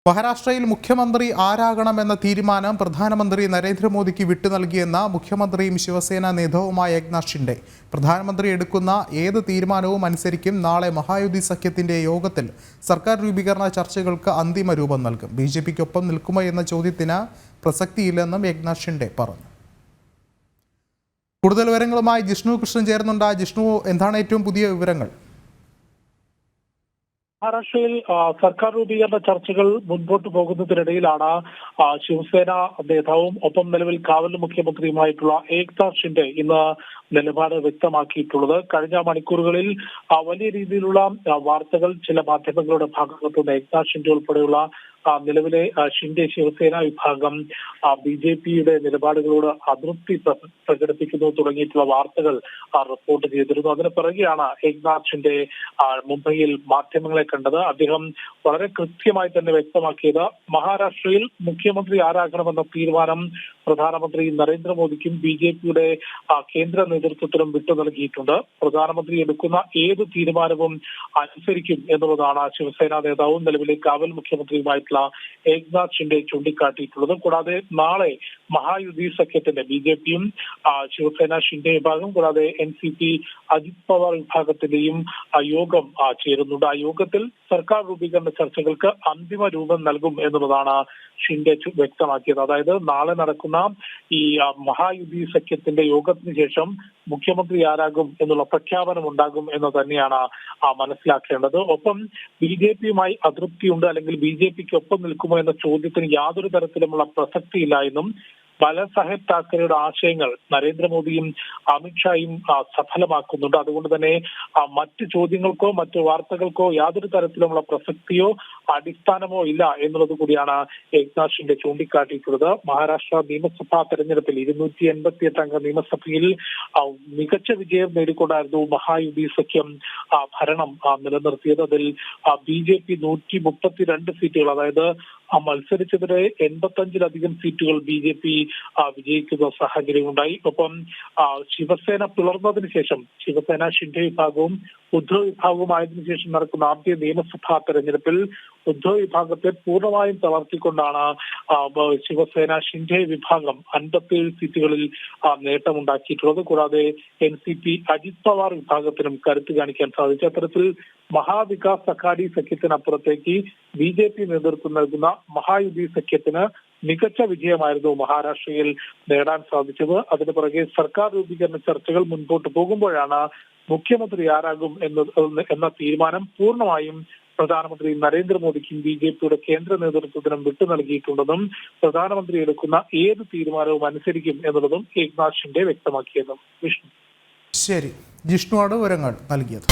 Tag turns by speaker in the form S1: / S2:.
S1: മഹാരാഷ്ട്രയിൽ മുഖ്യമന്ത്രി ആരാകണമെന്ന തീരുമാനം പ്രധാനമന്ത്രി നരേന്ദ്രമോദിക്ക് വിട്ടുനൽകിയെന്ന മുഖ്യമന്ത്രിയും ശിവസേന നേതാവുമായ ഏക്നാഥ് ഷിൻഡെ. പ്രധാനമന്ത്രി എടുക്കുന്ന ഏത് തീരുമാനവും അനുസരിക്കും. നാളെ മഹായുതി സഖ്യത്തിന്റെ യോഗത്തിൽ സർക്കാർ രൂപീകരണ ചർച്ചകൾക്ക് അന്തിമ രൂപം നൽകും. ബിജെപിക്കൊപ്പം നിൽക്കുമോ എന്ന ചോദ്യത്തിന് പ്രസക്തിയില്ലെന്നും ഏക്നാഥ് ഷിൻഡെ പറഞ്ഞു. കൂടുതൽ വിവരങ്ങളുമായി ജിഷ്ണു കൃഷ്ണൻ ചേരുന്നുണ്ട്. ജിഷ്ണു, എന്താണ് ഏറ്റവും പുതിയ വിവരങ്ങൾ?
S2: മഹാരാഷ്ട്രയിൽ സർക്കാർ രൂപീകരണ ചർച്ചകൾ മുൻപോട്ട് പോകുന്നതിനിടയിലാണ് ശിവസേന നേതാവും ഒപ്പം നിലവിൽ കാവൽ മുഖ്യമന്ത്രിയുമായിട്ടുള്ള ഏക്നാഥ് ഷിൻഡെ ഇന്ന് നിലപാട് വ്യക്തമാക്കിയിട്ടുള്ളത്. കഴിഞ്ഞ മണിക്കൂറുകളിൽ വലിയ രീതിയിലുള്ള വാർത്തകൾ ചില മാധ്യമങ്ങളുടെ ഭാഗത്തുനിന്ന് ഏക്നാഥ് ഷിൻഡെ ഉൾപ്പെടെയുള്ള നിലവിലെ ഷിൻഡെ ശിവസേന വിഭാഗം ബിജെപിയുടെ നിലപാടുകളോട് അതൃപ്തി പ്രകടിപ്പിക്കുന്നു തുടങ്ങിയിട്ടുള്ള വാർത്തകൾ റിപ്പോർട്ട് ചെയ്തിരുന്നു. അതിന് പിറകെയാണ് ഏക്നാഥ് ഷിൻഡെ മുംബൈയിൽ മാധ്യമങ്ങളെ കണ്ടത്. അദ്ദേഹം വളരെ കൃത്യമായി തന്നെ വ്യക്തമാക്കിയത് മഹാരാഷ്ട്രയിൽ മുഖ്യമന്ത്രി ആരാകണമെന്ന തീരുമാനം പ്രധാനമന്ത്രി നരേന്ദ്രമോദിക്കും ബിജെപിയുടെ കേന്ദ്ര നേതൃത്വത്തിനും വിട്ടു നൽകിയിട്ടുണ്ട്. പ്രധാനമന്ത്രി എടുക്കുന്ന ഏത് തീരുമാനവും അനുസരിക്കും എന്നുള്ളതാണ് ശിവസേന നേതാവും നിലവിലെ കാവൽ മുഖ്യമന്ത്രിയുമായിട്ടുള്ള ഏക്നാഥ് ഷിൻഡെ ചൂണ്ടിക്കാട്ടിയിട്ടുള്ളത്. കൂടാതെ നാളെ മഹായുതി സഖ്യത്തിന്റെ ബിജെപിയും ശിവസേന ഷിൻഡെ വിഭാഗം കൂടാതെ NCP അജിത് പവാർ വിഭാഗത്തിന്റെയും യോഗം ചേരുന്നുണ്ട്. ആ യോഗത്തിൽ സർക്കാർ രൂപീകരണ ചർച്ചകൾക്ക് അന്തിമ രൂപം നൽകും എന്നുള്ളതാണ് ഷിൻഡെ വ്യക്തമാക്കിയത്. അതായത് നാളെ നടക്കുന്ന ഈ മഹായുതി സഖ്യത്തിന്റെ യോഗത്തിന് ശേഷം മുഖ്യമന്ത്രി ആരാകും എന്നുള്ള പ്രഖ്യാപനം ഉണ്ടാകും എന്ന് തന്നെയാണ് മനസ്സിലാക്കേണ്ടത്. ഒപ്പം ബിജെപിയുമായി അതൃപ്തിയുണ്ട് അല്ലെങ്കിൽ ബിജെപിക്കൊപ്പം നിൽക്കുമോ എന്ന ചോദ്യത്തിന് യാതൊരു തരത്തിലുമുള്ള പ്രസക്തിയില്ല എന്നും ബാലാസാഹേബ് താക്കറെയുടെ ആശയങ്ങൾ നരേന്ദ്രമോദിയും അമിത്ഷായും സഫലമാക്കുന്നുണ്ട്. അതുകൊണ്ട് തന്നെ മറ്റ് ചോദ്യങ്ങൾക്കോ മറ്റു വാർത്തകൾക്കോ യാതൊരു തരത്തിലുമുള്ള പ്രസക്തിയോ അടിസ്ഥാനമോ ഇല്ല എന്നുള്ളത് കൂടിയാണ് ഏക്നാഥ് ഷിൻഡെ ചൂണ്ടിക്കാട്ടിയിട്ടുള്ളത്. മഹാരാഷ്ട്ര നിയമസഭാ തെരഞ്ഞെടുപ്പിൽ 288 അംഗ നിയമസഭയിൽ മികച്ച വിജയം നേടിക്കൊണ്ടായിരുന്നു മഹായുതി സഖ്യം ഭരണം നിലനിർത്തിയത്. അതിൽ ബിജെപി 132 സീറ്റുകൾ, അതായത് മത്സരിച്ചതിലെ 85-ലധികം സീറ്റുകൾ ബിജെപി വിജയിക്കുന്ന സാഹചര്യമുണ്ടായി. ഒപ്പം ശിവസേന പിളർന്നതിന് ശേഷം ശിവസേന ഷിൻഡെ വിഭാഗവും ഉദ്ധവ് വിഭാഗവുമായതിനു ശേഷം നടക്കുന്ന ആദ്യ നിയമസഭാ തെരഞ്ഞെടുപ്പിൽ ഉദ്ധവ് വിഭാഗത്തെ പൂർണ്ണമായും തളർത്തിക്കൊണ്ടാണ് ശിവസേന ഷിൻഡെ വിഭാഗം 57 സീറ്റുകളിൽ നേട്ടമുണ്ടാക്കിയിട്ടുള്ളത്. കൂടാതെ NCP അജിത് പവാർ വിഭാഗത്തിനും കരുത്ത് കാണിക്കാൻ സാധിച്ചു. അത്തരത്തിൽ മഹാവികാസ് അഘാഡി സഖ്യത്തിനപ്പുറത്തേക്ക് ബിജെപി നേതൃത്വം നൽകുന്ന മഹായുതി സഖ്യത്തിന് മികച്ച വിജയമായിരുന്നു മഹാരാഷ്ട്രയിൽ നേടാൻ സാധിച്ചത്. അതിന് പുറകെ സർക്കാർ രൂപീകരണ ചർച്ചകൾ മുൻപോട്ട് പോകുമ്പോഴാണ് മുഖ്യമന്ത്രി ആരാകും എന്ന തീരുമാനം പൂർണ്ണമായും പ്രധാനമന്ത്രി നരേന്ദ്രമോദിക്കും ബിജെപിയുടെ കേന്ദ്ര നേതൃത്വത്തിനും വിട്ടു നൽകിയിട്ടുണ്ടെന്നും പ്രധാനമന്ത്രി എടുക്കുന്ന ഏത് തീരുമാനവും അനുസരിക്കും എന്നുള്ളതും ഏക്നാഥ് ഷിൻഡെ വ്യക്തമാക്കിയതും. വിഷ്ണു.
S1: ശരി, ജിഷ്ണുവാണ് വിവരങ്ങൾ നൽകിയത്.